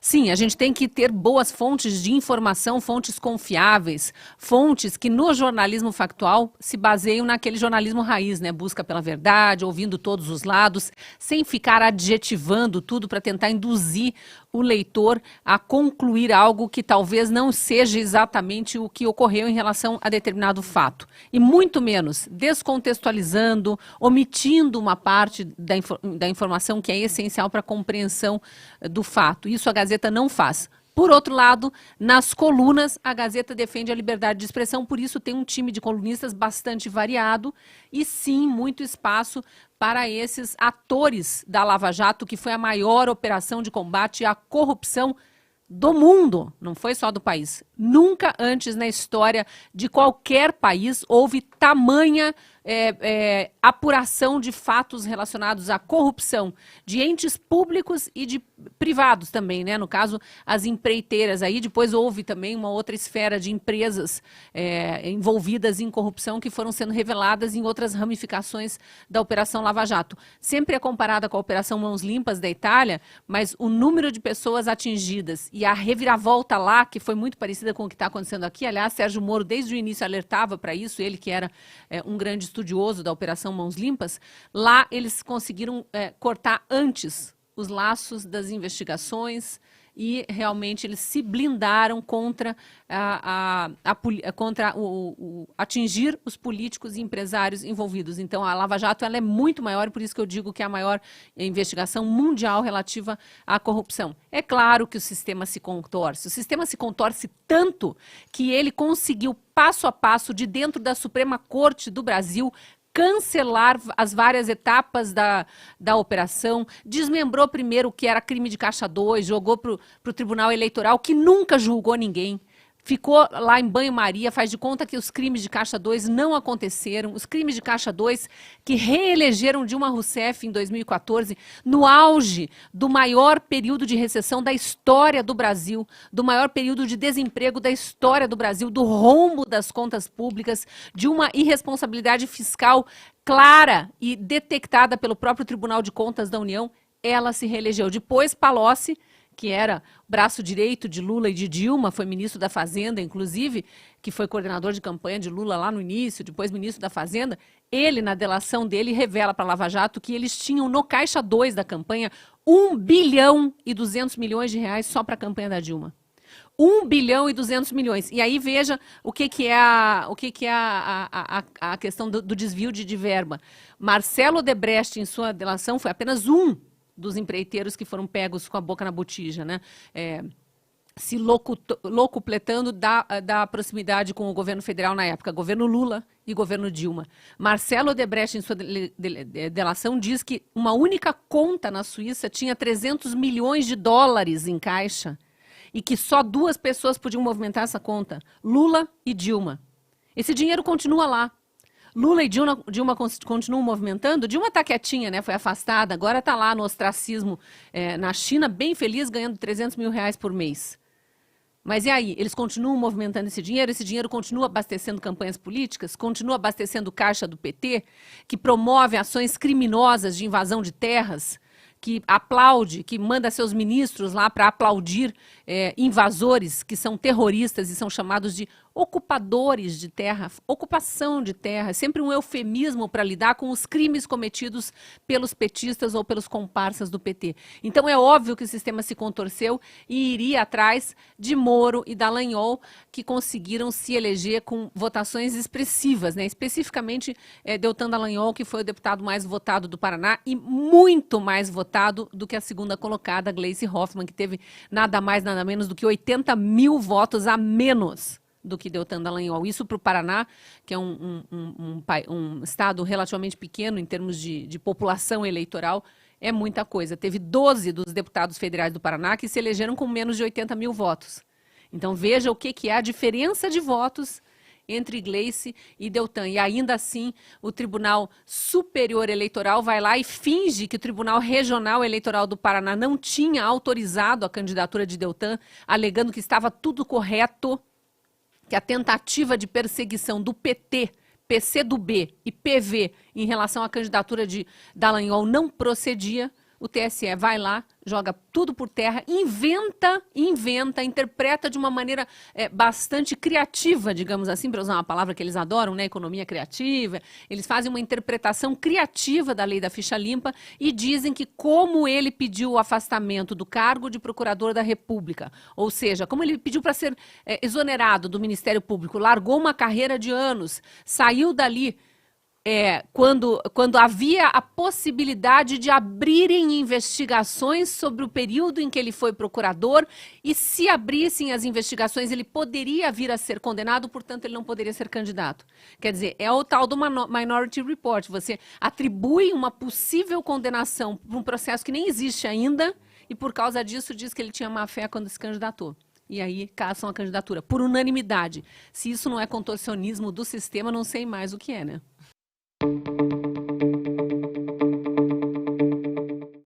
Sim, a gente tem que ter boas fontes de informação, fontes confiáveis, fontes que no jornalismo factual se baseiam naquele jornalismo raiz, né? Busca pela verdade, ouvindo todos os lados, sem ficar adjetivando tudo para tentar induzir o leitor a concluir algo que talvez não seja exatamente o que ocorreu em relação a determinado fato. E muito menos descontextualizando, omitindo uma parte da informação que é essencial para a compreensão do fato. Isso a Gazeta não faz. Por outro lado, nas colunas, a Gazeta defende a liberdade de expressão, por isso tem um time de colunistas bastante variado e sim, muito espaço para esses atores da Lava Jato, que foi a maior operação de combate à corrupção do mundo, não foi só do país. Nunca antes na história de qualquer país houve tamanha apuração de fatos relacionados à corrupção de entes públicos e de privados também, né? No caso, as empreiteiras aí, depois houve também uma outra esfera de empresas envolvidas em corrupção que foram sendo reveladas em outras ramificações da Operação Lava Jato. Sempre é comparada com a Operação Mãos Limpas da Itália, mas o número de pessoas atingidas e a reviravolta lá, que foi muito parecida com o que está acontecendo aqui, aliás, Sérgio Moro desde o início alertava para isso, ele que era um grande estudioso da Operação Mãos Limpas, lá eles conseguiram cortar antes os laços das investigações e realmente eles se blindaram contra, atingir os políticos e empresários envolvidos. Então a Lava Jato ela é muito maior e por isso que eu digo que é a maior investigação mundial relativa à corrupção. É claro que o sistema se contorce. O sistema se contorce tanto que ele conseguiu passo a passo de dentro da Suprema Corte do Brasil cancelar as várias etapas da operação, desmembrou primeiro o que era crime de caixa 2, jogou para o Tribunal Eleitoral, que nunca julgou ninguém. Ficou lá em banho-maria, faz de conta que os crimes de Caixa 2 não aconteceram. Os crimes de Caixa 2 que reelegeram Dilma Rousseff em 2014, no auge do maior período de recessão da história do Brasil, do maior período de desemprego da história do Brasil, do rombo das contas públicas, de uma irresponsabilidade fiscal clara e detectada pelo próprio Tribunal de Contas da União, ela se reelegeu. Depois, Palocci, que era braço direito de Lula e de Dilma, foi ministro da Fazenda, inclusive, que foi coordenador de campanha de Lula lá no início, depois ministro da Fazenda, ele, na delação dele, revela para a Lava Jato que eles tinham no caixa 2 da campanha 1 bilhão e 200 milhões de reais só para a campanha da Dilma. 1 bilhão e 200 milhões. E aí veja o que é a questão do desvio de verba. Marcelo Odebrecht, em sua delação, foi apenas um dos empreiteiros que foram pegos com a boca na botija, né? Se locupletando da proximidade com o governo federal na época, governo Lula e governo Dilma. Marcelo Odebrecht, em sua delação, diz que uma única conta na Suíça tinha 300 milhões de dólares em caixa e que só 2 pessoas podiam movimentar essa conta, Lula e Dilma. Esse dinheiro continua lá. Lula e Dilma continuam movimentando. Dilma está quietinha, né? Foi afastada, agora está lá no ostracismo na China, bem feliz, ganhando 300 mil reais por mês. Mas e aí? Eles continuam movimentando esse dinheiro continua abastecendo campanhas políticas, continua abastecendo caixa do PT, que promove ações criminosas de invasão de terras, que aplaude, que manda seus ministros lá para aplaudir invasores que são terroristas e são chamados de ocupadores de terra, ocupação de terra, sempre um eufemismo para lidar com os crimes cometidos pelos petistas ou pelos comparsas do PT. Então é óbvio que o sistema se contorceu e iria atrás de Moro e Dallagnol, que conseguiram se eleger com votações expressivas, né? Especificamente Deltan Dallagnol, que foi o deputado mais votado do Paraná e muito mais votado do que a segunda colocada, Gleisi Hoffmann, que teve nada mais, nada menos do que 80 mil votos a menos do que Deltan Dallagnol. Isso para o Paraná, que é um estado relativamente pequeno em termos de população eleitoral, é muita coisa. Teve 12 dos deputados federais do Paraná que se elegeram com menos de 80 mil votos. Então veja o que é a diferença de votos entre Gleisi e Deltan. E ainda assim, o Tribunal Superior Eleitoral vai lá e finge que o Tribunal Regional Eleitoral do Paraná não tinha autorizado a candidatura de Deltan, alegando que estava tudo correto, que a tentativa de perseguição do PT PCdoB e PV em relação à candidatura de Dallagnol não procedia, o TSE vai lá, joga tudo por terra, inventa, interpreta de uma maneira bastante criativa, digamos assim, para usar uma palavra que eles adoram, né? Economia criativa. Eles fazem uma interpretação criativa da lei da ficha limpa e dizem que como ele pediu o afastamento do cargo de procurador da República, ou seja, como ele pediu para ser exonerado do Ministério Público, largou uma carreira de anos, saiu dali quando havia a possibilidade de abrirem investigações sobre o período em que ele foi procurador, e se abrissem as investigações, ele poderia vir a ser condenado, portanto, ele não poderia ser candidato. Quer dizer, é o tal do Minority Report. Você atribui uma possível condenação para um processo que nem existe ainda, e por causa disso diz que ele tinha má fé quando se candidatou. E aí caçam a candidatura, por unanimidade. Se isso não é contorcionismo do sistema, não sei mais o que é, né?